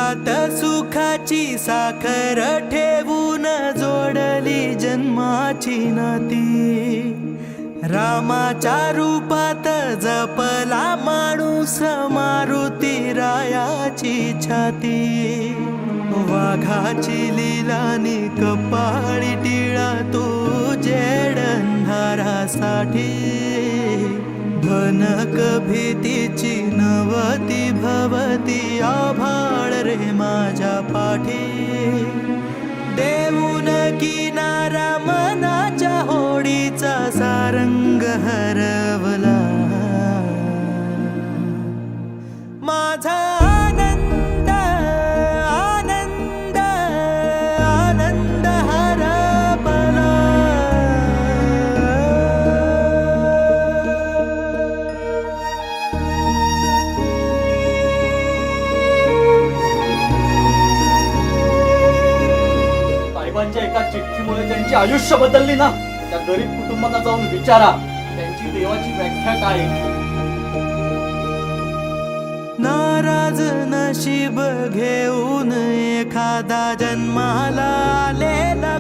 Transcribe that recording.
दुःखात सुखाची साखर ठेवून जोडली जन्माची नाती। रामाच्या रूपात जपला माणूस मारुती रायाची छाती। वाघाची लीलानी कपाळी टिळा तू जेडंधारासाठी। भनक भीतीची नवती भवती आभाळ रे माझ्या पाठी। देऊन किनारा मनाच्या होडीचा सारंग हरवला। माझा आनंद आनंद आनंद हरपला। साहेबांच्या एका चिठ्ठीमुळे त्यांची आयुष्य बदलली ना, त्या गरीब कुटुंबांना जाऊन विचारा त्यांची देवाची व्याख्या काय आहे। नाराज नशीब घेऊन एखादा जन्माला आलेला